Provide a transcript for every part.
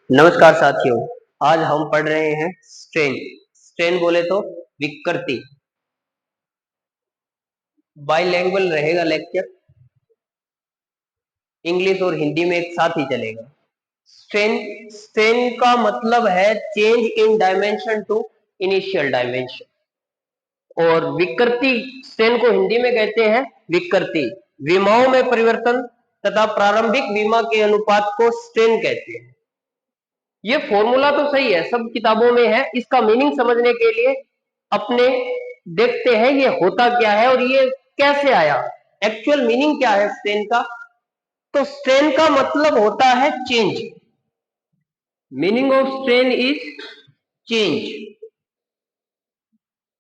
नमस्कार साथियों। आज हम पढ़ रहे हैं स्ट्रेन। स्ट्रेन बोले तो विकृति। बाइलैंग्वेज रहेगा लेक्चर, इंग्लिश और हिंदी में एक साथ ही चलेगा। स्ट्रेन स्ट्रेन का मतलब है change in dimension to initial dimension. और विकृति, स्ट्रेन को हिंदी में कहते हैं विकृति। विमाओं में परिवर्तन तथा प्रारंभिक विमा के अनुपात को स्ट्रेन कहते हैं। ये फॉर्मूला तो सही है, सब किताबों में है। इसका मीनिंग समझने के लिए अपने देखते हैं ये होता क्या है और ये कैसे आया, एक्चुअल मीनिंग क्या है स्ट्रेन का। तो स्ट्रेन का मतलब होता है change. Meaning of strain is change,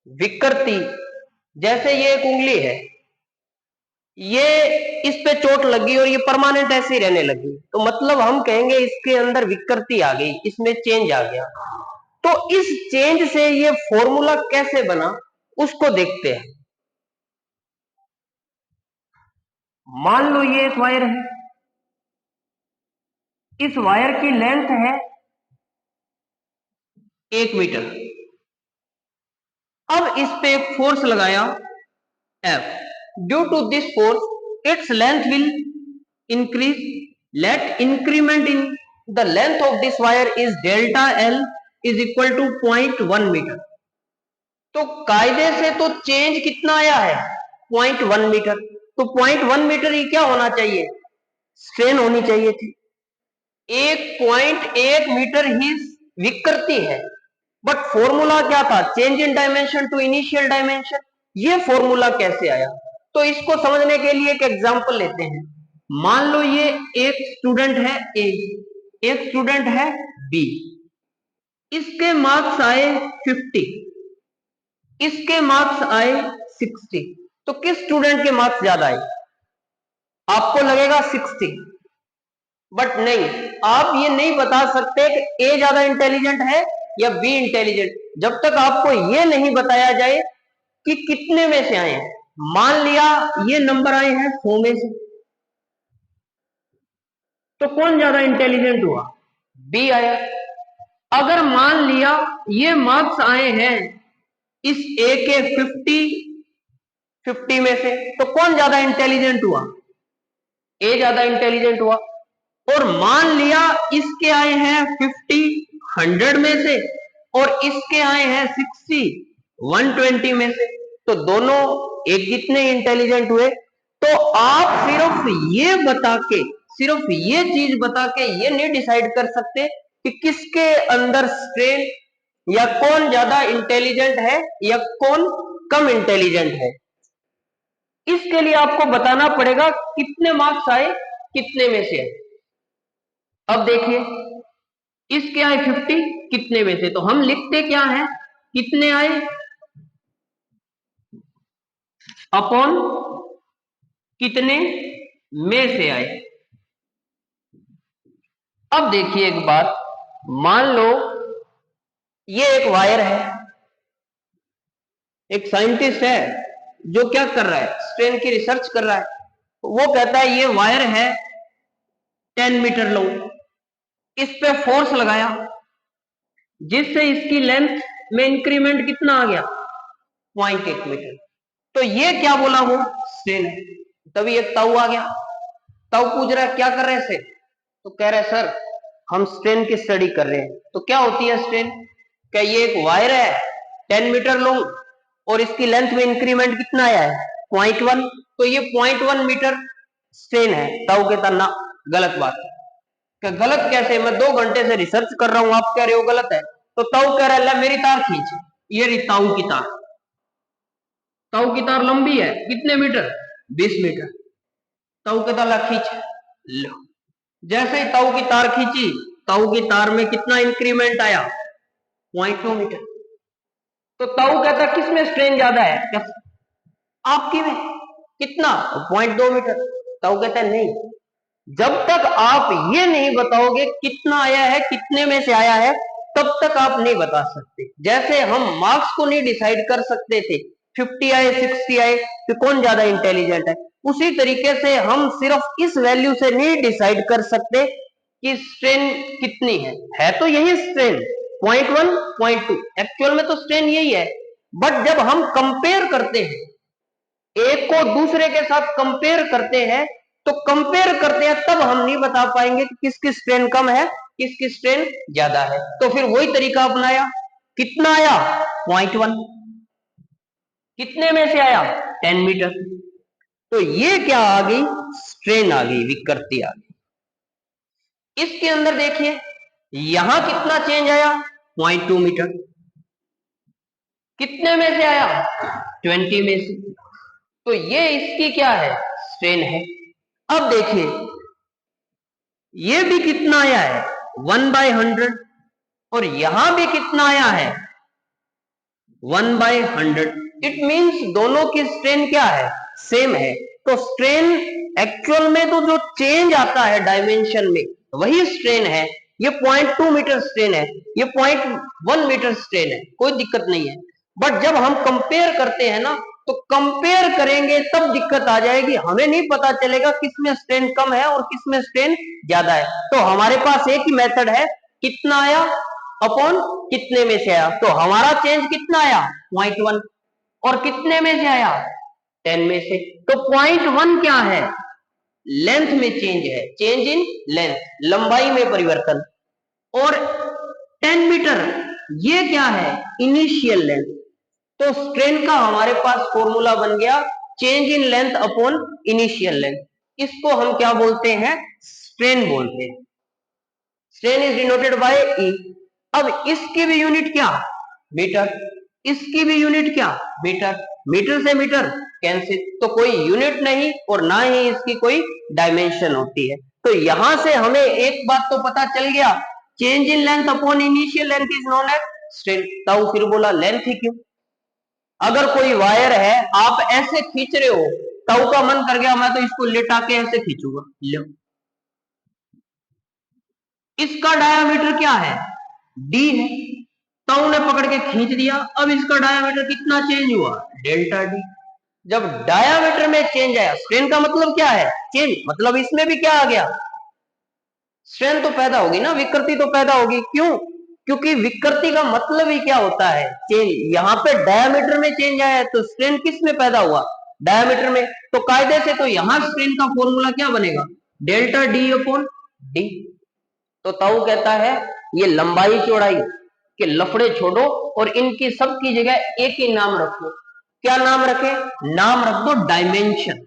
विकृति। जैसे ये एक उंगली है, ये इस पे चोट लगी और ये परमानेंट ऐसे ही रहने लगी, तो मतलब हम कहेंगे इसके अंदर विकृति आ गई, इसमें चेंज आ गया। तो इस चेंज से ये फॉर्मूला कैसे बना उसको देखते हैं। मान लो ये एक वायर है, इस वायर की लेंथ है 1 मीटर। अब इस पे एक फोर्स लगाया F। Due to this force its length will increase. Let increment in the length of this wire is delta L is equal to 0.1 metre. तो कायदे से तो चेंज कितना आया है 0.1 मीटर। तो 0.1 मीटर ही क्या होना चाहिए, स्ट्रेन होनी चाहिए थी। 1.1 मीटर ही विकृति है, बट फॉर्मूला क्या था, change in dimension to initial dimension. ये फॉर्मूला कैसे आया, तो इसको समझने के लिए एक एग्जांपल लेते हैं। मान लो ये एक स्टूडेंट है ए, एक स्टूडेंट है बी। इसके मार्क्स आए 50, इसके मार्क्स आए 60। तो किस स्टूडेंट के मार्क्स ज्यादा आए, आपको लगेगा 60, बट नहीं, आप ये नहीं बता सकते कि ए ज्यादा इंटेलिजेंट है या बी इंटेलिजेंट, जब तक आपको ये नहीं बताया जाए कि कितने में से आए हैं। मान लिया ये नंबर आए हैं 100 में से, तो कौन ज्यादा इंटेलिजेंट हुआ, बी आया। अगर मान लिया ये मार्क्स आए हैं इस ए के 50 में से, तो कौन ज्यादा इंटेलिजेंट हुआ, ए ज्यादा इंटेलिजेंट हुआ। और मान लिया इसके आए हैं 50 100 में से और इसके आए हैं 60 120 में से, तो दोनों एक जितने इंटेलिजेंट हुए। तो आप सिर्फ ये बता के, सिर्फ ये चीज बता के ये नहीं डिसाइड कर सकते कि किसके अंदर स्ट्रेन या कौन ज्यादा इंटेलिजेंट है या कौन कम इंटेलिजेंट है। इसके लिए आपको बताना पड़ेगा कितने मार्क्स आए, कितने में से आए। अब देखिए इसके आए 50, कितने में से, तो हम लिखते क्या है, कितने आए अपॉन कितने में से आए। अब देखिए एक बात, मान लो ये एक वायर है, एक साइंटिस्ट है जो क्या कर रहा है, स्ट्रेन की रिसर्च कर रहा है। वो कहता है ये वायर है 10 मीटर लॉन्ग, इस पे फोर्स लगाया जिससे इसकी लेंथ में इंक्रीमेंट कितना आ गया 0.1 मीटर। तो ये क्या बोला वो स्ट्रेन है। तभी एक ताऊ आ गया, ताऊ पूछ रहा है क्या कर रहे हैं सर, तो कह रहे हैं सर हम स्ट्रेन की स्टडी कर रहे हैं। तो क्या होती है स्ट्रेन, क्या ये एक वायर है 10 मीटर लॉन्ग और इसकी लेंथ में इंक्रीमेंट कितना आया है 0.1, तो ये 0.1 मीटर स्ट्रेन है। ताऊ कहता ना, गलत बात है। क्या गलत कैसे, मैं 2 घंटे से रिसर्च कर रहा हूं, आप कह रहे हो गलत है। तो ताऊ कह रहा है मेरी तार खींच, ये रही ताऊ की तार। ताऊ की तार लंबी है कितने मीटर, 20 मीटर। ताऊ कहता ला खींच, लो। जैसे ही ताऊ की तार खींची, ताऊ की तार में कितना इंक्रीमेंट आया 0.2 मीटर। तो ताऊ कहता किसमें स्ट्रेन ज्यादा है, क्या आपकी में, कितना 0.2 मीटर। ताऊ कहता है नहीं, जब तक आप ये नहीं बताओगे कितना आया है, कितने में से आया है, तब तक आप नहीं बता सकते। जैसे हम मार्क्स को नहीं डिसाइड कर सकते थे 50 आए 60 आए तो कौन ज्यादा इंटेलिजेंट है, उसी तरीके से हम सिर्फ इस वैल्यू से नहीं डिसाइड कर सकते कि स्ट्रेन कितनी है तो यही स्ट्रेन 0.1 0.2 एक्चुअल में तो स्ट्रेन यही है, बट जब हम कंपेयर करते हैं, एक को दूसरे के साथ कंपेयर करते हैं, तो कंपेयर करते हैं तब हम नहीं बता पाएंगे कि किसकी स्ट्रेन कम है किसकी स्ट्रेन ज्यादा है। तो फिर वही तरीका अपनाया। कितना आया 0.1, कितने में से आया 10 मीटर। तो ये क्या आ गई, स्ट्रेन आ गई, विकृति आ गई। इसके अंदर देखिए यहां कितना चेंज आया 0.2 मीटर, कितने में से आया 20 में से। तो ये इसकी क्या है, स्ट्रेन है। अब देखिए ये भी कितना आया है 1/100, और यहां भी कितना आया है 1/100। इट मींस दोनों की स्ट्रेन क्या है, सेम है। तो स्ट्रेन एक्चुअल में तो जो चेंज आता है डायमेंशन में वही स्ट्रेन है। ये 0.2 मीटर स्ट्रेन है, ये 0.1 मीटर स्ट्रेन है, कोई दिक्कत नहीं है। बट जब हम कंपेयर करते हैं ना, तो कंपेयर करेंगे तब दिक्कत आ जाएगी, हमें नहीं पता चलेगा किसमें स्ट्रेन कम है और किसमें स्ट्रेन ज्यादा है। तो हमारे पास एक ही मेथड है, कितना आया अपॉन कितने में से आया। तो हमारा चेंज कितना आया 0.1, और कितने में से आया 10 में से। तो 0.1 क्या है, लेंथ में चेंज है, चेंज इन लेंथ, लंबाई में परिवर्तन। और 10 मीटर ये क्या है, इनिशियल लेंथ। तो स्ट्रेन का हमारे पास फॉर्मूला बन गया change in length upon initial length. इसको हम क्या बोलते हैं, स्ट्रेन बोलते हैं। स्ट्रेन इज डिनोटेड बाय ई। अब इसकी भी यूनिट क्या, मीटर, इसकी भी यूनिट क्या, मीटर। मीटर से मीटर कैंसिल, तो कोई यूनिट नहीं और ना ही इसकी कोई डायमेंशन होती है। तो यहां से हमें एक बात तो पता चल गया, change in length upon initial length is known as strain. ताऊ फिर बोला लेंथ ही क्यों, अगर कोई वायर है आप ऐसे खींच रहे हो, ताऊ का मन कर गया मैं तो इसको लेटा के ऐसे खींचूंगा, लो इसका डायामीटर क्या है डी है, ताऊ ने पकड़ के खींच दिया, अब इसका डायामीटर कितना चेंज हुआ डेल्टा डी। जब डायामीटर में चेंज आया, स्ट्रेन का मतलब क्या है चेंज, मतलब इसमें भी क्या आ गया, स्ट्रेन तो पैदा होगी ना, विकृति तो पैदा होगी। क्यों, क्योंकि विकृति का मतलब ही क्या होता है चेंज। यहाँ पे डायामीटर में चेंज आया है तो स्ट्रेन किस में पैदा हुआ, डायामीटर में। तो कायदे से तो यहाँ स्ट्रेन का फॉर्मूला क्या बनेगा, डेल्टा डी अपॉन डी। तो ताऊ कहता है ये लंबाई चौड़ाई के लफड़े छोड़ो और इनकी सबकी जगह एक ही नाम रखो। क्या नाम रखे, नाम रख दो डायमेंशन।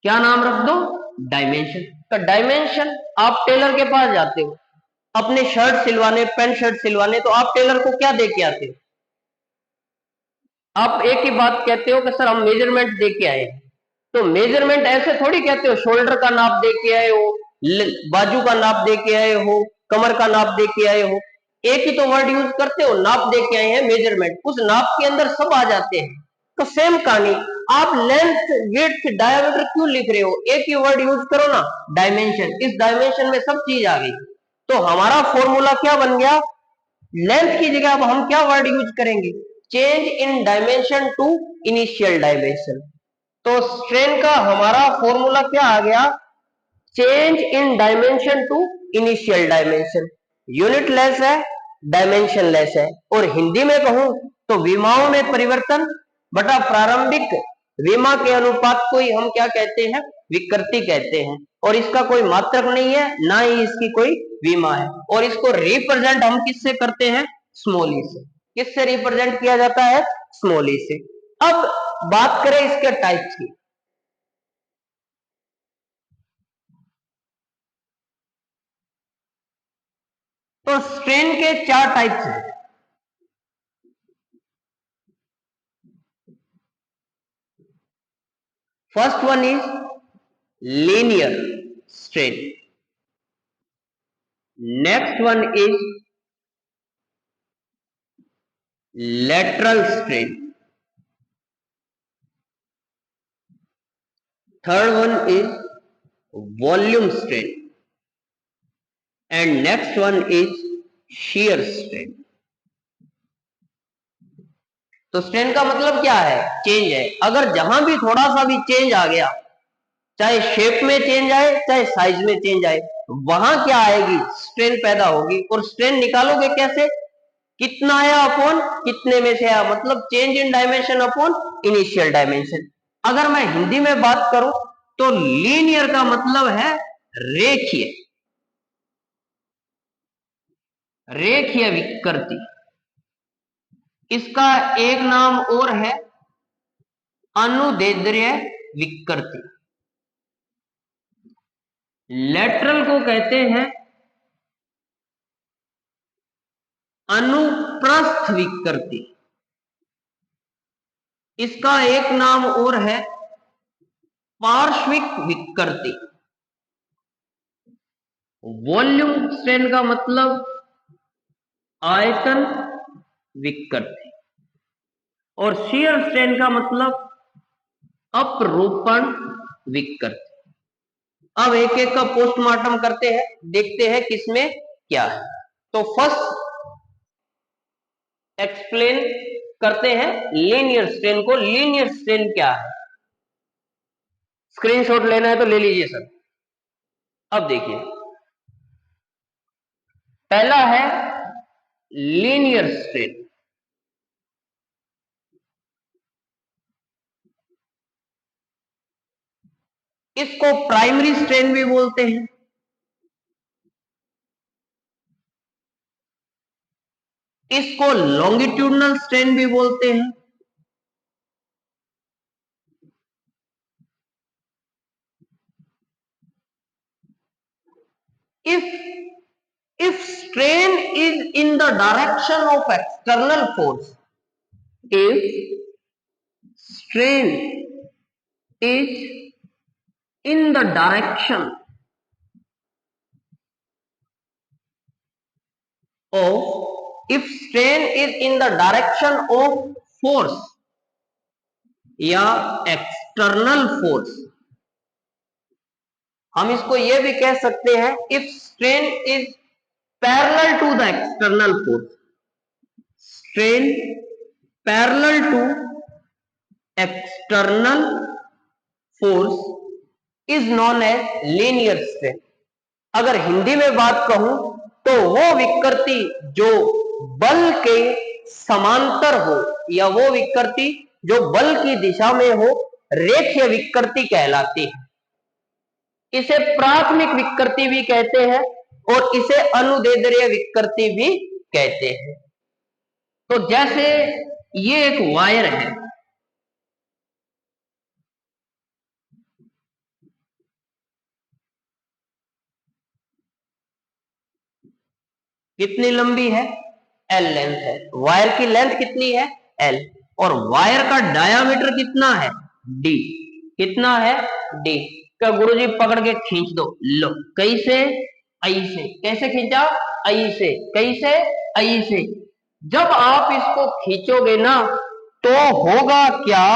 क्या नाम रख दो, डायमेंशन। तो डायमेंशन, आप टेलर के पास जाते हो अपने शर्ट सिलवाने, पैंट शर्ट सिलवाने, तो आप टेलर को क्या दे के आते हो, आप एक ही बात कहते हो कि सर हम मेजरमेंट दे के आए। तो मेजरमेंट ऐसे थोड़ी कहते हो, शोल्डर का नाप दे के आए हो, बाजू का नाप दे के आए हो, कमर का नाप दे के आए हो, एक ही तो वर्ड यूज करते हो, नाप दे के आए हैं मेजरमेंट, उस नाप के अंदर सब आ जाते हैं। तो सेम कहानी, आप लेंथ विड्थ डायमीटर क्यों लिख रहे हो, एक ही वर्ड यूज करो ना डायमेंशन, इस डायमेंशन में सब चीज आ गई। तो हमारा फॉर्मूला क्या बन गया, लेंथ की जगह अब हम क्या वर्ड यूज करेंगे, change in dimension to initial dimension. तो स्ट्रेन का हमारा फॉर्मूला क्या आ गया, change in dimension to initial dimension. Unitless है, डायमेंशन लेस है, और हिंदी में कहूं तो विमाओं में परिवर्तन बटा प्रारंभिक विमा के अनुपात को ही हम क्या कहते हैं, विकृति कहते हैं। और इसका कोई मात्रक नहीं है, ना ही इसकी कोई विमा है। और इसको रिप्रेजेंट हम किससे करते हैं, स्मॉल ई से। किससे रिप्रेजेंट किया जाता है, स्मॉल ई से। अब बात करें इसके टाइप्स की, तो स्ट्रेन के 4 टाइप्स हैं। First one is linear strain, next one is lateral strain, third one is volume strain, and next one is shear strain. तो स्ट्रेन का मतलब क्या है, चेंज है। अगर जहां भी थोड़ा सा भी चेंज आ गया, चाहे शेप में चेंज आए चाहे साइज में चेंज आए, वहां क्या आएगी, स्ट्रेन पैदा होगी। और स्ट्रेन निकालोगे कैसे, कितना आया अपॉन कितने में से आया, मतलब change in dimension upon initial dimension. अगर मैं हिंदी में बात करूं तो लीनियर का मतलब है रेखीय, रेखीय विकृति। इसका एक नाम और है अनुदैर्ध्य विकृति। लेटरल को कहते हैं अनुप्रस्थ विकृति। इसका एक नाम और है पार्श्विक विकृति। वॉल्यूम स्ट्रेन का मतलब आयतन विकृति, और शियर स्ट्रेन का मतलब अपरूपण विकृति। अब एक एक का पोस्टमार्टम करते हैं, देखते हैं किसमें क्या है। तो फर्स्ट एक्सप्लेन करते हैं लीनियर स्ट्रेन को। लीनियर स्ट्रेन क्या है, स्क्रीनशॉट लेना है तो ले लीजिए सर। अब देखिए, पहला है लीनियर स्ट्रेन। इसको प्राइमरी स्ट्रेन भी बोलते हैं, इसको लॉन्गिट्यूडनल स्ट्रेन भी बोलते हैं, if strain is in the direction of external force, if strain is in the direction of if strain is in the direction of force या एक्सटर्नल फोर्स, हम इसको यह भी कह सकते हैं if strain is parallel to the external force, strain parallel to external force is known as linear strain. अगर हिंदी में बात कहूं तो वो विकृति जो बल के समांतर हो या वो विकृति जो बल की दिशा में हो, रेखीय विकृति कहलाती है। इसे प्राथमिक विकृति भी कहते हैं और इसे अनुदैर्ध्य विकृति भी कहते हैं। तो जैसे ये एक वायर है, कितनी लंबी है, एल लेंथ है। वायर की लेंथ कितनी है, एल, और वायर का डायामीटर कितना है, डी। कितना है, डी। क्या गुरुजी पकड़ के खींच दो, लो, कैसे, ऐसे। कैसे खींचा, ऐसे। कैसे, ऐसे। जब आप इसको खींचोगे ना तो होगा क्या,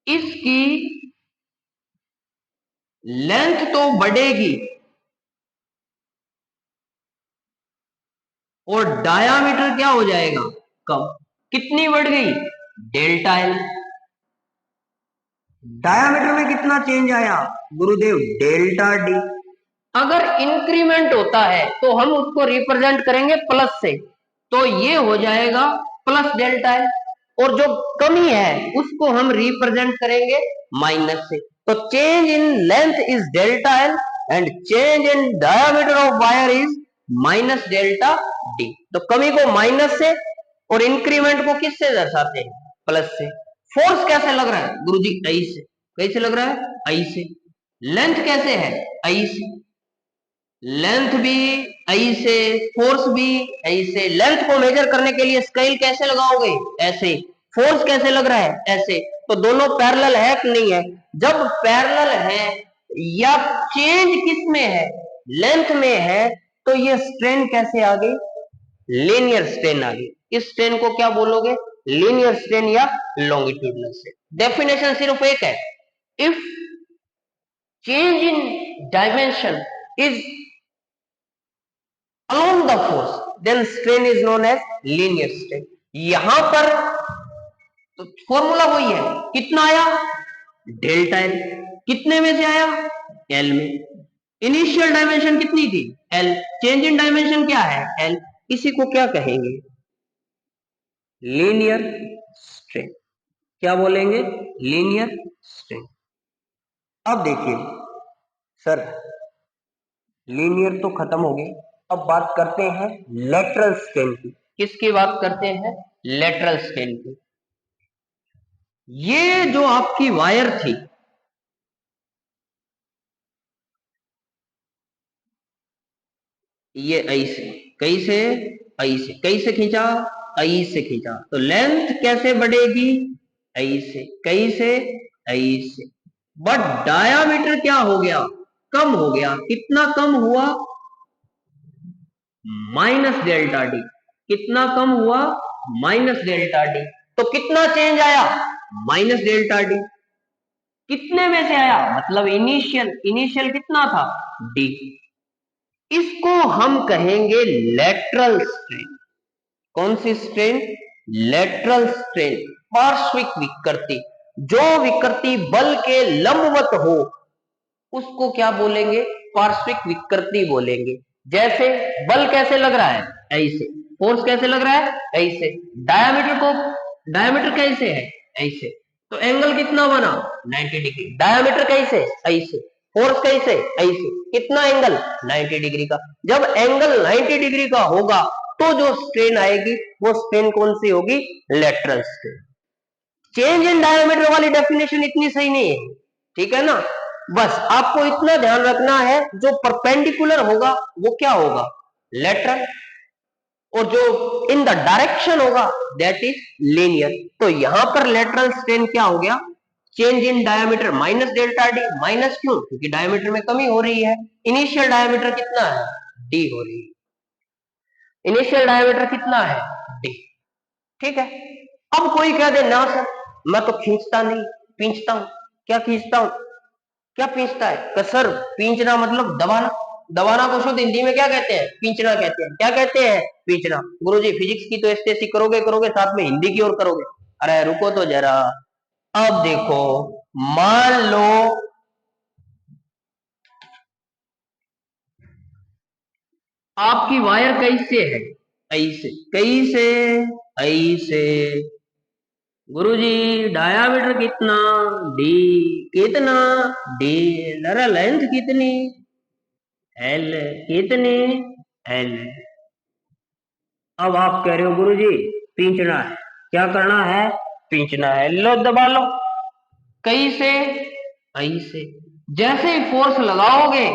इसकी लेंथ तो बढ़ेगी और डायामीटर क्या हो जाएगा, कम। कितनी बढ़ गई, डेल्टा एल। डायामीटर में कितना चेंज आया गुरुदेव, डेल्टा डी। अगर इंक्रीमेंट होता है तो हम उसको रिप्रेजेंट करेंगे प्लस से, तो ये हो जाएगा प्लस डेल्टा एल, और जो कमी है उसको हम रिप्रेजेंट करेंगे माइनस से। तो change in length is delta L and change in diameter of wire is minus delta D. तो कमी को माइनस से और इंक्रीमेंट को किससे दर्शाते हैं, प्लस से। फोर्स कैसे लग रहा है गुरुजी, आई से। कैसे लग रहा है, आई से। लेंथ कैसे है, आई से। लेंथ भी आई से, फोर्स भी आई से। लेंथ को मेजर करने के लिए स्केल कैसे लगाओगे, ऐसे। फोर्स कैसे लग रहा है, ऐसे। तो दोनों पैरेलल है कि नहीं है, जब पैरेलल है या चेंज किस में है, लेंथ में है, तो ये स्ट्रेन कैसे आ गई, लीनियर स्ट्रेन आ गई। इस स्ट्रेन को क्या बोलोगे, लीनियर स्ट्रेन या लॉन्गिट्यूडनल स्ट्रेन। डेफिनेशन सिर्फ एक है, if change in dimension is along the force then strain is known as linear strain। यहां पर तो फॉर्मूला वही है, कितना आया, डेल्टा एल। कितने में से आया, एल में। इनिशियल डायमेंशन कितनी थी? एल। चेंज इन डायमेंशन क्या है? एल। इसी को क्या कहेंगे? Linear strain. क्या बोलेंगे? Linear strain. अब देखिए सर, लीनियर तो खत्म हो गई, अब बात करते हैं लेटरल स्ट्रेन की। किसकी बात करते हैं? लेटरल स्ट्रेन की। ये जो आपकी वायर थी, ये ऐसे, कैसे? ऐसे। कैसे खींचा? ऐसे खींचा, तो लेंथ कैसे बढ़ेगी? ऐसे। कैसे? ऐसे। बट डायामीटर क्या हो गया? कम हो गया। कितना कम हुआ? Minus delta D. कितना कम हुआ? Minus delta D. तो कितना चेंज आया? Minus delta D. कितने में से आया? मतलब इनिशियल। इनिशियल कितना था? डी। इसको हम कहेंगे लेटरल स्ट्रेन। कौन सी स्ट्रेन? Lateral strain. पार्श्विक विकृति। जो विकृति बल के लंबवत हो उसको क्या बोलेंगे? पार्श्विक विकृति बोलेंगे। जैसे बल कैसे लग रहा है? ऐसे। फोर्स कैसे लग रहा है? ऐसे। डायमीटर कैसे है? ऐसे। तो एंगल कितना बना? 90 डिग्री। डायमीटर कैसे? ऐसे। फोर्स कैसे? ऐसे। कितना एंगल? 90 डिग्री का। जब एंगल 90 डिग्री का होगा तो जो स्ट्रेन आएगी वो स्ट्रेन कौन सी होगी? Lateral strain. Change in diameter वाली डेफिनेशन इतनी सही नहीं है, ठीक है ना? बस आपको इतना ध्यान रखना है, जो परपेंडिकुलर होगा वो क्या होगा? लेटरल। और जो इन द डायरेक्शन होगा दैट इज लीनियर। तो यहां पर लेटरल स्ट्रेन क्या हो गया? Change in diameter minus delta D. Minus क्यों? क्योंकि डायमीटर में कमी हो रही है। इनिशियल डायमीटर कितना है? डी हो रही है। इनिशियल डायमीटर कितना है? डी। ठीक है। अब कोई कह दे ना सर मैं तो खींचता नहीं, पींचता हूं। क्या खींचता हूं? क्या पींचता है? कि सर पींचना मतलब दबाना। दबाना को शुद्ध हिंदी में क्या कहते हैं? पींचना कहते हैं। क्या कहते हैं? पींचना। गुरुजी फिजिक्स की तो ऐसे करोगे करोगे, साथ में हिंदी की ओर करोगे। अरे रुको तो जरा। अब देखो, मान लो आपकी वायर कैसे है? ऐसे। कैसे? ऐसे। गुरुजी डायामीटर कितना? डी। कितना? डी। लरा लेंथ कितनी? एल। कितनी? एल। अब आप कह रहे हो गुरुजी पींचना है। क्या करना है? पींचना है। लो दबा लो। कैसे? ऐसे। जैसे ही फोर्स लगाओगे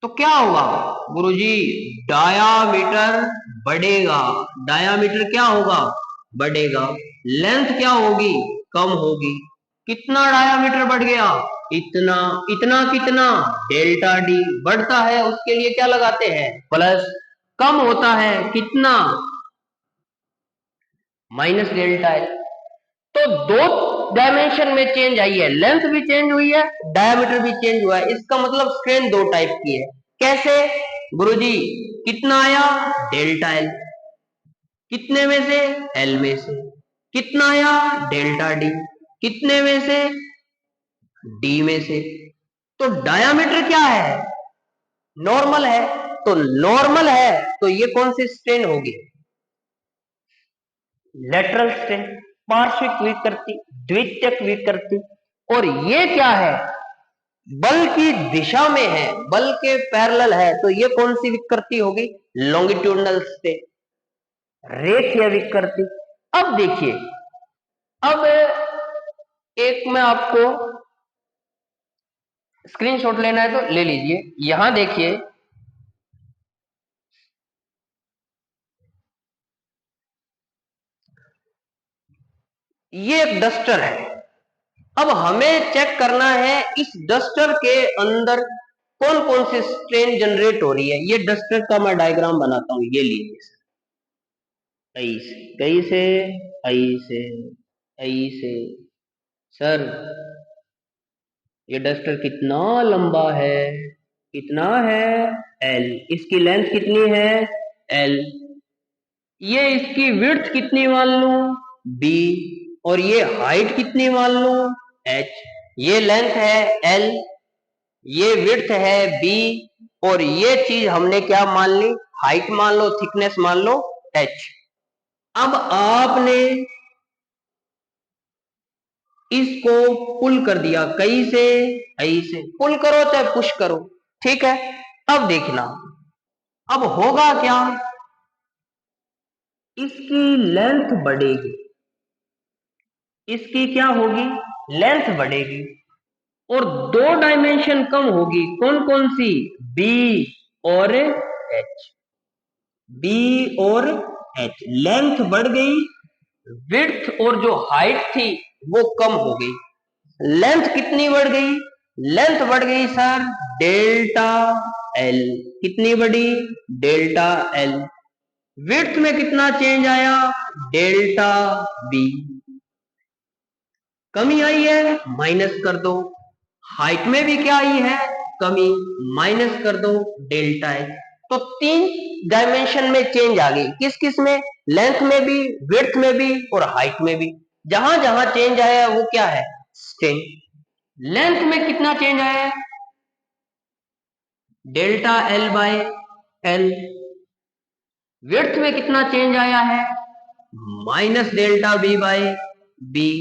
तो क्या होगा? गुरुजी डायामीटर बढ़ेगा। डायामीटर क्या होगा? बढ़ेगा। लेंथ क्या होगी? कम होगी। कितना डायामीटर बढ़ गया? इतना। इतना कितना? Delta D. बढ़ता है उसके लिए क्या लगाते हैं? प्लस। कम होता है कितना? Minus delta L. तो दो डायमेंशन में चेंज आई है। लेंथ भी चेंज हुई है, डायमीटर भी चेंज हुआ है। इसका मतलब स्ट्रेन दो टाइप की है। कैसे? गुरुजी कितना आया? Delta L. कितने में से? एल में से। कितना आया? Delta D. कितने में से? डी में से। तो डायामीटर क्या है? नॉर्मल है। तो नॉर्मल है तो ये कौन सी स्ट्रेन होगी? Lateral strain. पार्श्विक विकृति, द्वितीयक विकृति। और ये क्या है? बल की दिशा में है, बल के पैरेलल है, तो ये कौन सी विकृति होगी? लॉन्गिट्यूडनल स्ट्रेन, रेखीय विकृति। अब देखिए, अब एक मैं आपको स्क्रीनशॉट लेना है तो ले लीजिए। यहां देखिए, ये एक डस्टर है। अब हमें चेक करना है इस डस्टर के अंदर कौन कौन सी स्ट्रेन जनरेट हो रही है। ये डस्टर का मैं डायग्राम बनाता हूं, ये लीजिए। ऐसे। कैसे? ऐसे। ऐसे। सर ये डस्टर कितना लंबा है? कितना है? एल। इसकी लेंथ कितनी है? एल। ये इसकी विड्थ कितनी मान लूं? बी। और ये हाइट कितनी मान लूं? एच। ये लेंथ है एल, ये विड्थ है बी, और ये चीज हमने क्या मान ली, हाइट मान लो, थिकनेस मान लो एच। अब आपने इसको पुल कर दिया, कहीं से, कहीं से पुल करो चाहे पुश करो, ठीक है। अब देखना, अब होगा क्या, इसकी लेंथ बढ़ेगी, इसकी क्या होगी, लेंथ बढ़ेगी, और दो डायमेंशन कम होगी, कौन कौन सी, बी और एच, बी और एच, लेंथ बढ़ गई, विड्थ और जो हाइट थी वो कम हो गई। लेंथ कितनी बढ़ गई, लेंथ बढ़ गई सर डेल्टा एल, कितनी बढ़ी, डेल्टा एल। विड्थ में कितना चेंज आया, डेल्टा बी, कमी आई है, माइनस कर दो। हाइट में भी क्या आई है, कमी, माइनस कर दो डेल्टा एल। तो तीन डायमेंशन में चेंज आ गई, किस किस में, लेंथ में भी, विड्थ में भी और हाइट में भी। जहां जहां चेंज आया वो क्या है, स्ट्रेन। लेंथ में कितना चेंज आया है, delta L by L. Width में कितना चेंज आया है, minus delta B by B.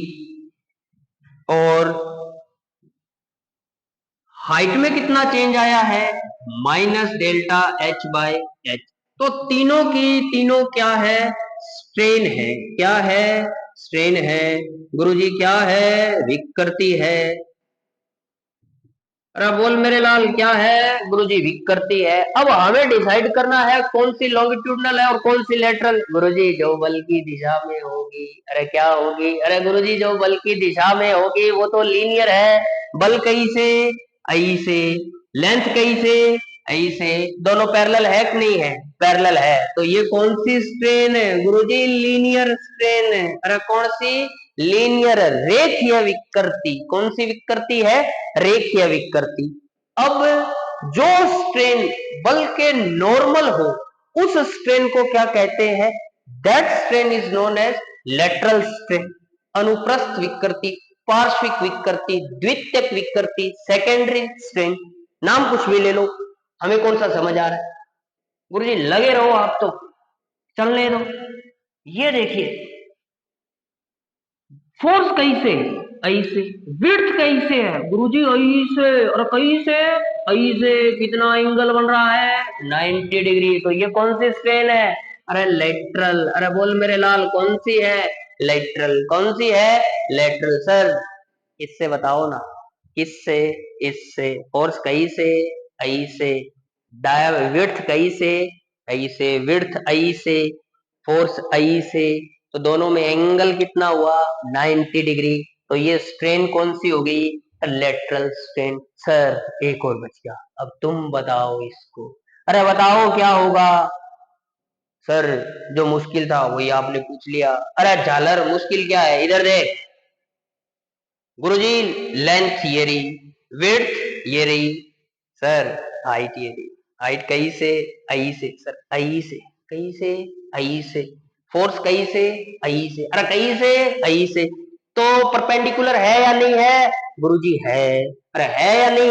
और हाइट में कितना चेंज आया है, minus delta H by H. तो तीनों की तीनों क्या है, स्ट्रेन है, क्या है, स्ट्रेन है। गुरुजी क्या है, विकृति है। अरे बोल मेरे लाल क्या है, गुरुजी विकृति है। अब हमें डिसाइड करना है कौन सी लॉन्गिट्यूडनल है और कौन सी लेटरल। गुरुजी जो बल की दिशा में होगी, अरे क्या होगी, अरे गुरुजी जो बल की दिशा में होगी वो तो लीनियर है। बल कहीं से, आई से, लेंथ कहीं से, आई से, दोनों पैरेलल है कि नहीं है, पैरेलल है। तो ये कौन सी स्ट्रेन है, गुरुजी लीनियर स्ट्रेन है। अरे कौन सी, लीनियर रेखीय विकृति। कौन सी विकृति है, रेखीय विकृति। अब जो स्ट्रेन बल के नॉर्मल हो उस स्ट्रेन को क्या कहते हैं, that strain is known as lateral strain. अनुप्रस्थ विकृति, पार्श्विक विकृति, द्वितीयक विकृति, सेकेंडरी स्ट्रेन, नाम कुछ भी ले लो, हमें कौन सा समझ आ रहा है। गुरुजी लगे रहो आप तो, चलने दो। ये देखिए फोर्स कैसे, ऐसे, विड्थ कैसे है, गुरुजी ऐसे, और कैसे, ऐसे, कितना एंगल बन रहा है, 90 डिग्री। तो ये कौन सी स्ट्रेन है, अरे लेटरल। अरे बोल मेरे लाल कौन सी है, लेटरल। कौन सी है, लेटरल। सर इससे बताओ ना, इससे, इससे, फोर्स कैसे, ऐसे, विड्थ कैसे, ऐसे, विड्थ ऐसे, फोर्स ऐसे, तो दोनों में एंगल कितना हुआ, 90 डिग्री। तो ये स्ट्रेन कौन सी हो गई, लेटरल स्ट्रेन। सर एक और बच गया, अब तुम बताओ इसको। अरे बताओ क्या होगा। सर जो मुश्किल था वही आपने पूछ लिया। अरे झालर मुश्किल क्या है, इधर देख। गुरुजी लेंथ ये रही, विड्थ ये रही, सर हाइट ये रही। हाइट कहीं से, आई से, सर आई से, कहीं से, आई से, फोर्स कहीं से, आई से, अरे कहीं से, आई से। तो परपेंडिकुलर है या नहीं है, गुरुजी है। अरे है या नहीं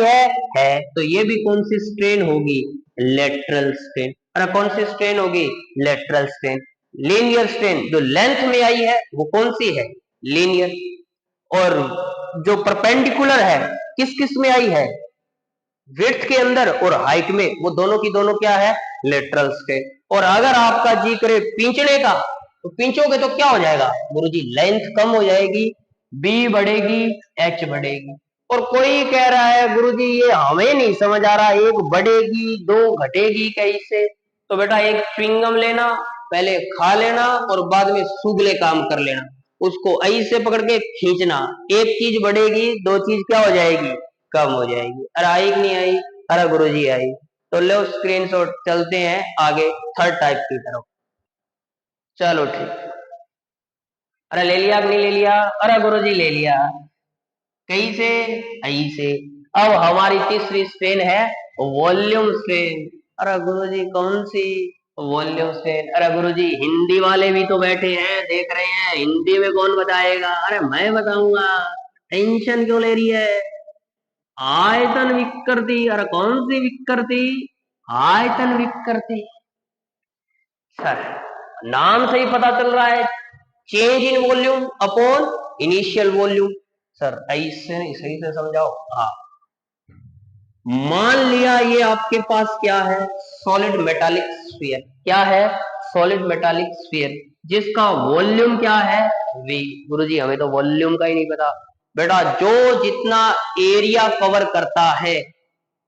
है। तो ये भी कौन सी स्ट्रेन होगी, लेटरल स्ट्रेन। अरे कौन सी स्ट्रेन होगी, लेटरल स्ट्रेन। लीनियर स्ट्रेन जो लेंथ में आई है वो कौन सी है, लीनियर। और जो परपेंडिकुलर है किस किस में आई है, विड्थ के अंदर और हाइट में, वो दोनों की दोनों क्या है, लेटरल स्ट्रेन। और अगर आपका जी करे पींचने का, तो पींचोगे तो क्या हो जाएगा, गुरुजी लेंथ कम हो जाएगी, बी बढ़ेगी, एच बढ़ेगी। और कोई कह रहा है गुरुजी ये हमें नहीं समझ आ रहा, एक बढ़ेगी दो घटेगी कैसे। तो बेटा एक च्युइंगम लेना, पहले खा लेना और बाद में सूगले काम कर लेना। उसको ऐसे पकड़ के खींचना, एक चीज बढ़ेगी, दो चीज क्या हो जाएगी, कम हो जाएगी। अरे आई कि नहीं आई, अरे गुरुजी आई। तो लो स्क्रीनशॉट, चलते हैं आगे थर्ड टाइप की तरफ। चलो ठीक, अरे ले लिया कि नहीं ले लिया, अरे गुरुजी ले लिया, कहीं से, आई से। अब हमारी तीसरी स्ट्रेन है वॉल्यूम स्ट्रेन। अरे गुरुजी कौन सी, वॉल्यूम स्ट्रेन। अरे गुरुजी हिंदी वाले भी तो बैठे हैं, देख रहे हैं, हिंदी में कौन बताएगा, अरे मैं बताऊंगा, टेंशन क्यों ले रही है। आयतन विकृति। और कौन सी विकृति? आयतन विकृति। सर नाम से ही पता चल रहा है, change in volume upon initial volume. Sir ऐसे सही से समझाओ। हाँ, मान लिया ये आपके पास क्या है? Solid metallic sphere. क्या है? सॉलिड मेटालिक स्फीयर, जिसका वॉल्यूम क्या है? वी। गुरुजी हमें तो वॉल्यूम का ही नहीं पता। बेटा जो जितना एरिया कवर करता है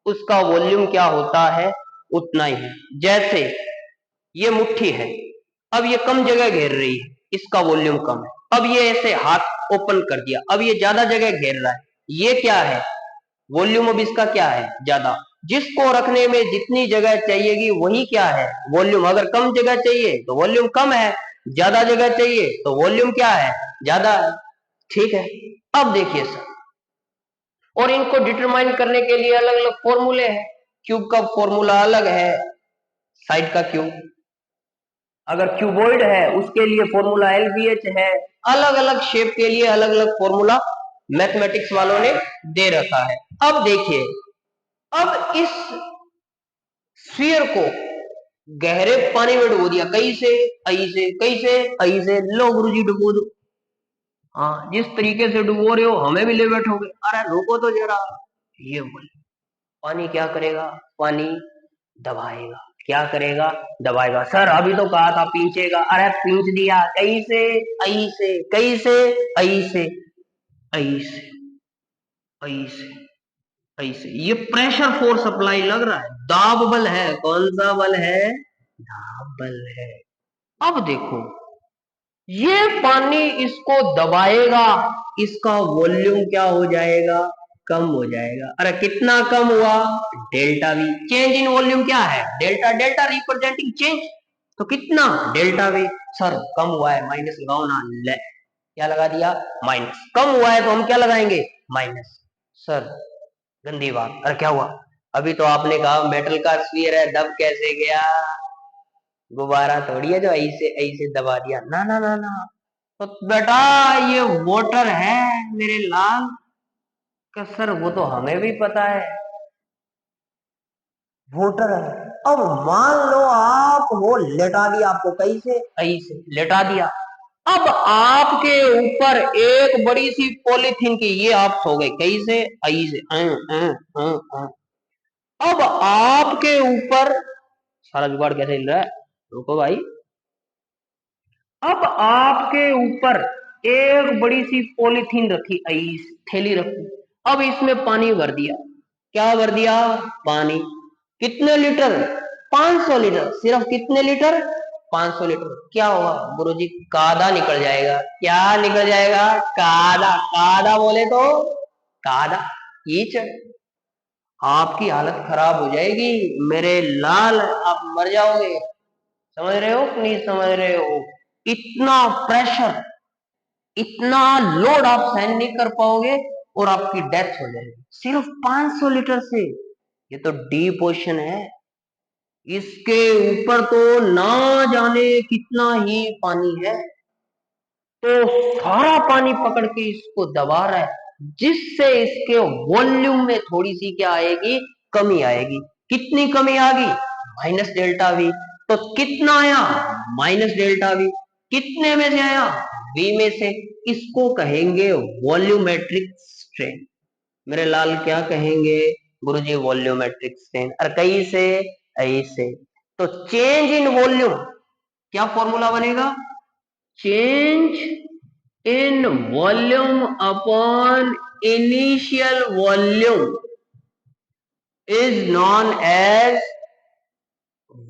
उसका वॉल्यूम क्या होता है? उतना ही है। जैसे ये मुट्ठी है, अब ये कम जगह घेर रही है, इसका वॉल्यूम कम है। अब ये ऐसे हाथ ओपन कर दिया, अब ये ज्यादा जगह घेर रहा है, ये क्या है? वॉल्यूम अब इसका क्या है? ज्यादा। जिसको रखने में जितनी जगह चाहिएगी वही क्या है? वॉल्यूम। अगर कम जगह चाहिए तो वॉल्यूम कम है, ज्यादा जगह चाहिए तो वॉल्यूम क्या है? ज्यादा है। ठीक है, अब देखिए सर, और इनको डिटरमाइन करने के लिए अलग अलग फॉर्मूले हैं। क्यूब का फॉर्मूला अलग है, साइड का क्यूब। अगर क्यूबॉइड है उसके लिए फॉर्मूला एलबीएच है। अलग अलग शेप के लिए अलग अलग फॉर्मूला मैथमेटिक्स वालों ने दे रखा है। अब देखिए, अब इस स्फीयर को गहरे पानी में डुबो दिया। कैसे? ऐसे। कैसे? ऐसे। लो गुरुजी डुबो दो। हाँ, जिस तरीके से डुबो रहे हो हमें भी ले बैठोगे। अरे रोको तो जरा। ये बोले पानी क्या करेगा? पानी दबाएगा। क्या करेगा? दबाएगा। सर अभी तो कहा था पींचेगा। अरे पींच दिया। कैसे? ऐसे। कैसे? ऐसे। ऐसे। ऐसे। ऐसे। ये प्रेशर फोर्स अप्लाई लग रहा है, दाब बल है। कौन सा बल है? दाब बल है। अब देखो, ये पानी इसको दबाएगा, इसका वॉल्यूम क्या हो जाएगा? कम हो जाएगा। अरे कितना कम हुआ? Delta we. Change in volume क्या है? डेल्टा। डेल्टा रिप्रेजेंटिंग चेंज, तो कितना? Delta we. सर कम हुआ है, माइनस लगाओ ना। ले, क्या लगा दिया? माइनस। कम हुआ है तो हम क्या लगाएंगे? माइनस। सर गंदी बात। अरे क्या हुआ? अभी तो आपने कहा मेटल का स्फीयर है, दब कैसे गया? गुब्बारा थोड़ी है जो ऐसे ऐसे दबा दिया। ना ना ना ना, तो बेटा ये वोटर है मेरे लाल। का सर वो तो हमें भी पता है, वोटर है। अब मान लो आप वो लेटा दिया, आपको कैसे? ऐसे लेटा दिया। अब आपके ऊपर एक बड़ी सी पॉलीथीन की, ये आप सो गए। कैसे? ऐसे। अब आपके ऊपर सारा जुगाड़ कैसे हिल रहा है? रुको भाई। अब आपके ऊपर एक बड़ी सी पॉलीथीन रखी, थैली रखी। अब इसमें पानी भर दिया। क्या भर दिया? पानी। कितने लीटर? 500 लीटर। सिर्फ कितने लीटर? 500 लीटर। क्या होगा गुरुजी? कादा निकल जाएगा। क्या निकल जाएगा? कादा। कादा बोले तो कादा, कीचड़। आपकी हालत खराब हो जाएगी मेरे लाल, आप मर जाओगे। समझ रहे हो कि नहीं समझ रहे हो? इतना प्रेशर, इतना लोड आप सहन नहीं कर पाओगे और आपकी डेथ हो जाएगी सिर्फ 500 लीटर से। ये तो डीप ओशन है, इसके ऊपर तो ना जाने कितना ही पानी है। तो सारा पानी पकड़ के इसको दबा रहा है, जिससे इसके वॉल्यूम में थोड़ी सी क्या आएगी? कमी आएगी। कितनी कमी आ गई? Minus delta we. तो कितना आया? Minus delta we. कितने में से आया? वी में से। इसको कहेंगे वॉल्यूमेट्रिक स्ट्रेन। मेरे लाल क्या कहेंगे गुरुजी? Volumetric strain. और कैसे? ऐसे। तो चेंज इन वॉल्यूम, क्या फॉर्मूला बनेगा? Change in volume upon initial volume is known as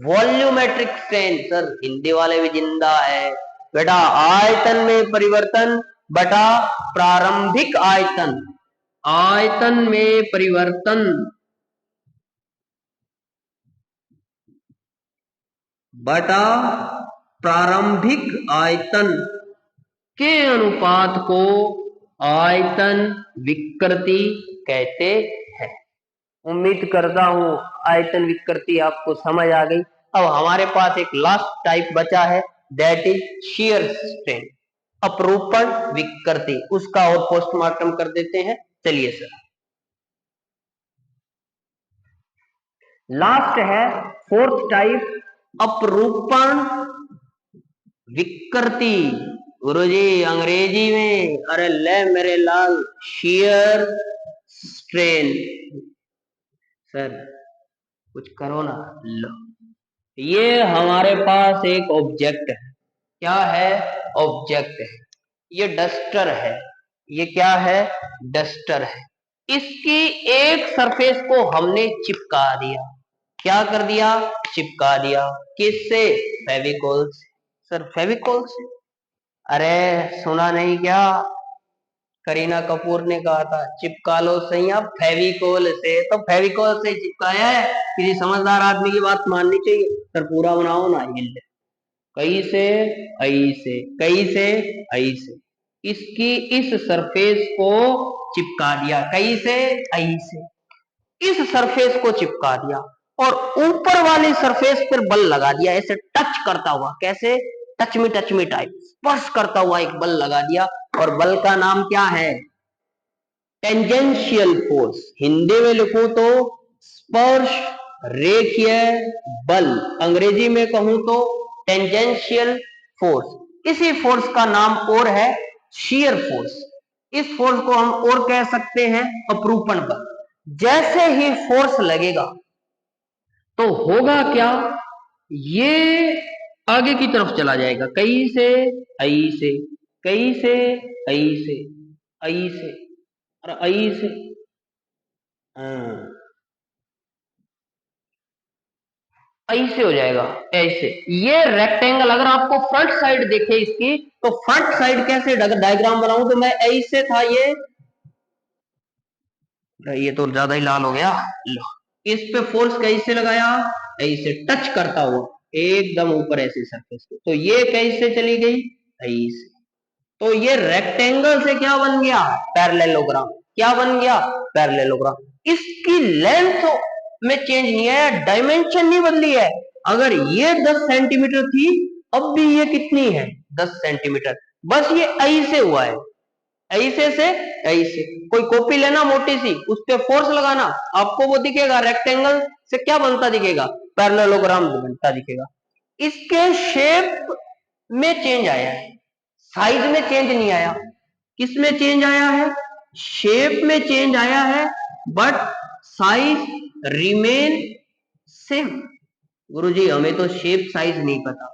volumetric strain. Sir Hindi वाले भी जिंदा है बेटा। आयतन में परिवर्तन बटा प्रारंभिक आयतन। आयतन में परिवर्तन बटा प्रारंभिक आयतन के अनुपात को आयतन विकृति कहते हैं। उम्मीद करता हूं आयतन विकृति आपको समझ आ गई। अब हमारे पास एक लास्ट टाइप बचा है, दैट इज शियर स्ट्रेन, अपरूपण विकृति। उसका और पोस्टमार्टम कर देते हैं। चलिए सर। लास्ट है फोर्थ टाइप, अपरूपण विकृति। गुरुजी अंग्रेजी में, अरे ले मेरे लाल, शियर स्ट्रेन। सर कुछ करो ना। लो, ये हमारे पास एक ऑब्जेक्ट है। क्या है? ऑब्जेक्ट है। ये डस्टर है। ये क्या है? डस्टर है। इसकी एक सरफेस को हमने चिपका दिया। क्या कर दिया? चिपका दिया। किससे? फेविकोल से। सर फेविकोल से? अरे सुना नहीं क्या? करीना कपूर ने कहा था चिपका लो सैया फेविकोल से, तो फेविकोल से चिपकाया है। किसी समझदार आदमी की बात माननी चाहिए। सर पूरा बनाओ ना। हिल कैसे? ऐसे। कैसे? ऐसे। इसकी इस सरफेस को चिपका दिया। कैसे? ऐसे। इस सरफेस को चिपका दिया और ऊपर वाली सरफेस पर बल लगा दिया, ऐसे टच करता हुआ। कैसे? टच मी टाइप, स्पर्श करता हुआ एक बल लगा दिया। और बल का नाम क्या है? Tangential force. हिंदी में लिखूं तो स्पर्श रेखीय बल, अंग्रेजी में कहूं तो टेंजेंशियल फोर्स। इसी फोर्स का नाम और है शियर फोर्स। इस फोर्स को हम और कह सकते हैं अपरूपण बल। जैसे ही फोर्स लगेगा तो होगा क्या? ये आगे की तरफ चला जाएगा। कई से ऐसे, कई से ऐसे, ऐसे और ऐसे। हाँ, ऐसे हो जाएगा। ऐसे। ये रेक्टेंगल अगर आपको फ्रंट साइड देखे इसकी, तो फ्रंट साइड कैसे डायग्राम बनाऊं? तो मैं ऐसे था ये तो ज्यादा ही लाल हो गया। लो, इस पे फोर्स कैसे लगाया? ऐसे टच करता हुआ एकदम ऊपर ऐसे सरफेस पे। तो ये कैसे चली गई? ऐसे। तो ये रेक्टेंगल से क्या बन गया? पैरेललोग्राम। क्या बन गया? पैरेललोग्राम। इसकी लेंथ में चेंज नहीं है, डायमेंशन नहीं बदली है। अगर ये 10 सेंटीमीटर थी, अब भी ये कितनी है? 10 सेंटीमीटर। बस ये ऐसे हुआ है। ऐसे से ऐसे। कोई कॉपी लेना मोटी सी, उस पे फोर्स लगाना, आपको वो दिखेगा रेक्टेंगल से क्या बनता दिखेगा? पैरेललोग्राम बनता दिखेगा। इसके शेप में चेंज आया है, साइज में चेंज नहीं आया। किस में चेंज आया है? शेप में चेंज आया है, बट साइज रिमेन सेम। गुरुजी हमें तो शेप साइज नहीं पता।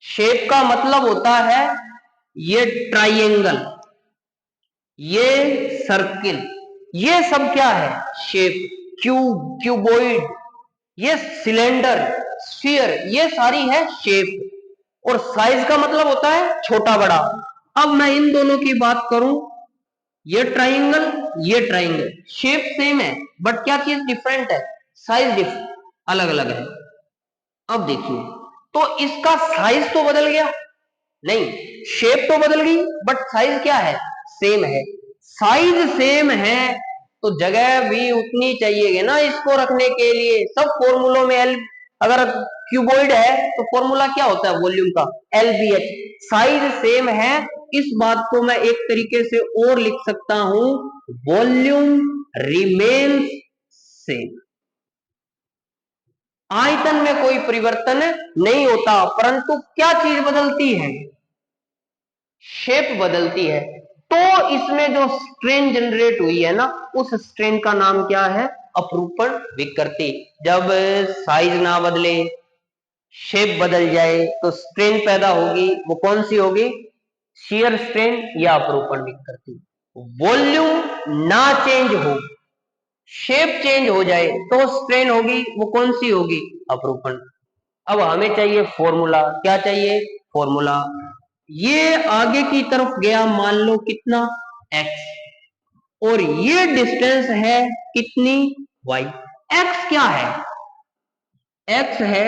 शेप का मतलब होता है ये ट्राइएंगल, ये सर्किल, ये सब क्या है? शेप। क्यूब, क्यूबॉइड, ये सिलेंडर, स्फीयर, ये सारी है शेप। और साइज का मतलब होता है छोटा बड़ा। अब मैं इन दोनों की बात करूं, ये ट्राइंगल, ये ट्राइंगल, शेप सेम है, बट क्या चीज डिफरेंट है? साइज अलग अलग है। अब देखिए, तो इसका साइज तो बदल गया नहीं, शेप तो बदल गई, बट साइज क्या है? सेम है। साइज सेम है तो जगह भी उतनी चाहिए ना इसको रखने के लिए। सब फॉर्मूलों में एल, अगर क्यूबॉइड है तो फॉर्मूला क्या होता है वॉल्यूम का? LBH। साइज सेम है, इस बात को मैं एक तरीके से और लिख सकता हूं, वॉल्यूम रिमेन्स सेम। आयतन में कोई परिवर्तन नहीं होता, परंतु क्या चीज बदलती है? शेप बदलती है। तो इसमें जो स्ट्रेन जनरेट हुई है ना, उस स्ट्रेन का नाम क्या है? अपरूपण विकृति। जब साइज ना बदले, शेप बदल जाए, तो स्ट्रेन पैदा होगी। वो कौन सी होगी? शियर स्ट्रेन या अपरूपण विकृति। वॉल्यूम ना चेंज हो, शेप चेंज हो जाए तो स्ट्रेन होगी। वो कौन सी होगी? अपरूपण। अब हमें चाहिए फॉर्मूला। क्या चाहिए? फॉर्मूला। ये आगे की तरफ गया मान लो कितना? x। और ये डिस्टेंस है कितनी? y। x क्या है? x है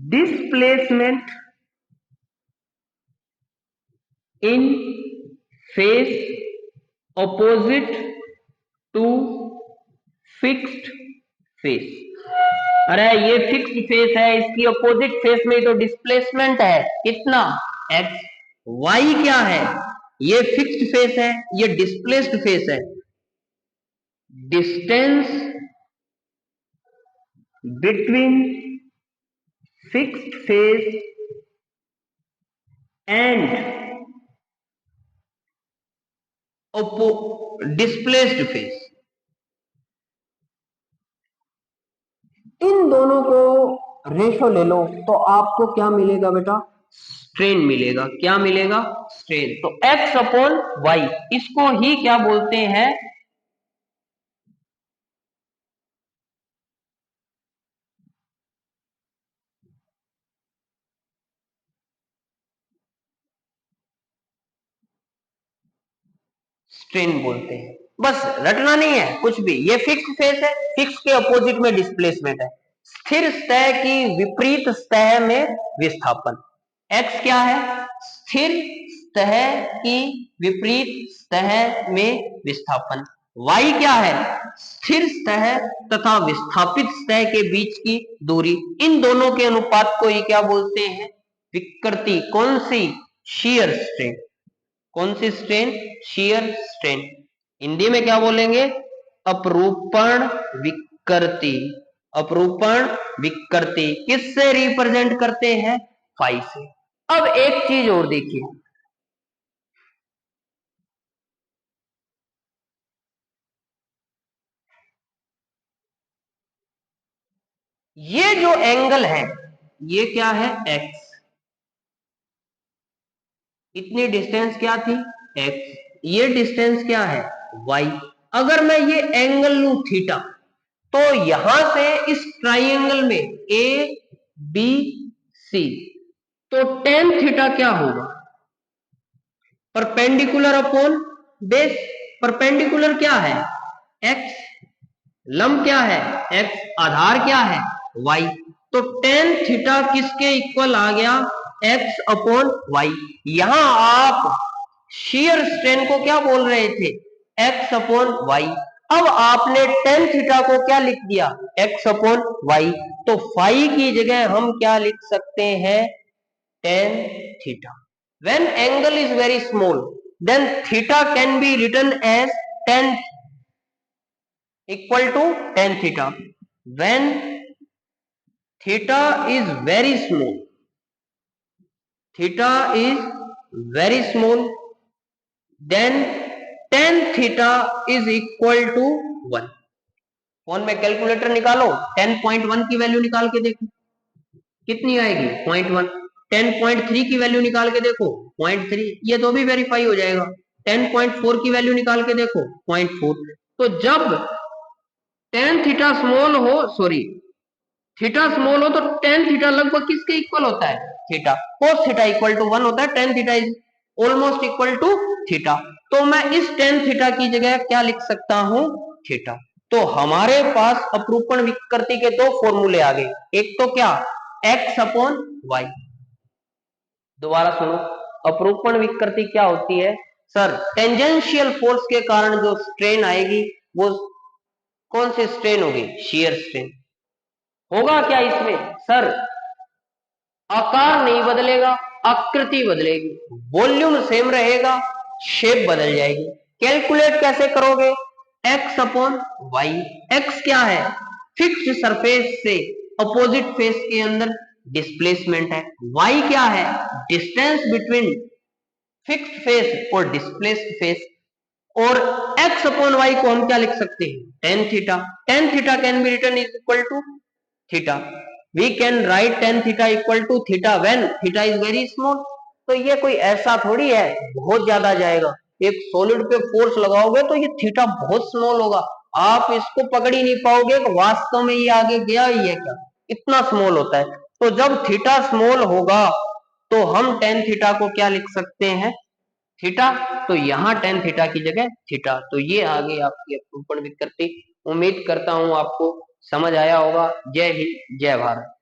displacement in face opposite to fixed face. अरे ये फिक्स्ड फेस है, इसकी अपोजिट फेस में तो डिस्प्लेसमेंट है कितना? x। y क्या है? ये फिक्स्ड फेस है, ये डिस्प्लेस्ड फेस है। Distance between fixed face and displaced face, इन दोनों को रेशो ले लो तो आपको क्या मिलेगा बेटा? स्ट्रेन मिलेगा। क्या मिलेगा? स्ट्रेन। तो x अपॉन वाई, इसको ही क्या बोलते हैं? स्ट्रेन बोलते हैं। बस रटना नहीं है कुछ भी। ये फिक्स फेस है, फिक्स के अपोजिट में डिस्प्लेसमेंट है। स्थिर सतह की विपरीत सतह में विस्थापन। x क्या है? स्थिर सतह की विपरीत सतह में विस्थापन। y क्या है? स्थिर सतह तथा विस्थापित सतह के बीच की दूरी। इन दोनों के अनुपात को ही क्या बोलते हैं? विकृति। कौन सी? Shear strain. कौन सी स्ट्रेन? Shear strain. हिंदी में क्या बोलेंगे? अपरूपण विकृति। अपरूपण विकृति किससे रिप्रेजेंट करते हैं? फाई से। अब एक चीज और देखिए, ये जो एंगल है ये क्या है? x। इतनी डिस्टेंस क्या थी? x। ये डिस्टेंस क्या है? y। अगर मैं ये एंगल लू थीटा, तो यहां से इस ट्राइंगल में ए बी सी, तो टेन थीटा क्या होगा? Perpendicular upon base. परपेंडिकुलर क्या है? x। लंब क्या है? x। आधार क्या है? y। तो टेन थीटा किसके इक्वल आ गया? x upon Y. यहां आप शियर स्ट्रेन को क्या बोल रहे थे? x upon Y. अब आपने टेन थीटा को क्या लिख दिया? x upon Y. तो फाई की जगह हम क्या लिख सकते हैं? Tan theta. When angle is very small, then theta can be written as tan equal to tan theta. When theta is very small, theta is very small, then tan theta is equal to 1. Phone में calculator निकालो, 10.1 की value निकाल के देखो कितनी आएगी? 0.1। 10.3 की value निकाल के देखो 0.3, ये तो भी वेरीफाई हो जाएगा। 10.4 की वैल्यू निकाल के देखो 0.4। तो जब टेन थीटा स्मॉल हो, सॉरी थीटा स्मॉल हो, तो टेन थीटा लगभग किसके इक्वल होता है? Theta. Cos theta equal to 1 होता है। Tan theta is almost equal to theta. तो मैं इस टेन थीटा की जगह क्या लिख सकता हूं? थीटा। तो हमारे पास अपरूपण विकृति के दो फॉर्मूले आ गए। एक तो क्या? x upon Y. दोबारा सुनो, अपरूपण विकृति क्या होती है? सर, टेंजेंशियल फोर्स के कारण जो स्ट्रेन आएगी वो कौन सी स्ट्रेन होगी? Shear strain. होगा क्या इसमें? सर, आकार नहीं बदलेगा, आकृति बदलेगी। वॉल्यूम सेम रहेगा, शेप बदल जाएगी। कैलकुलेट कैसे करोगे? x upon Y. एक्स क्या है? फिक्स्ड सरफेस से अपोजिट फेस के अंदर डिस्प्लेसमेंट है। y क्या है? डिस्टेंस बिटवीन फिक्स्ड फेस और डिस्प्लेस्ड फेस। और x अपॉन वाई को हम क्या लिख सकते हैं? Tan theta. Tan theta can be written is equal to theta. We can write tan theta equal to theta when theta is very small. तो ये कोई ऐसा थोड़ी है बहुत ज्यादा जाएगा। एक सॉलिड पे फोर्स लगाओगे तो ये थीटा बहुत स्मॉल होगा, आप इसको पकड़ ही नहीं पाओगे कि वास्तव में ये आगे गया ही है क्या, इतना स्मॉल होता है। तो जब थीटा स्मॉल होगा तो हम टेन थीटा को क्या लिख सकते हैं? थीटा। तो यहाँ टेन थीटा की जगह थीटा। तो ये आ गई आपकी अपरूपण विकृति। उम्मीद करता हूं आपको समझ आया होगा। जय हिंद, जय भारत।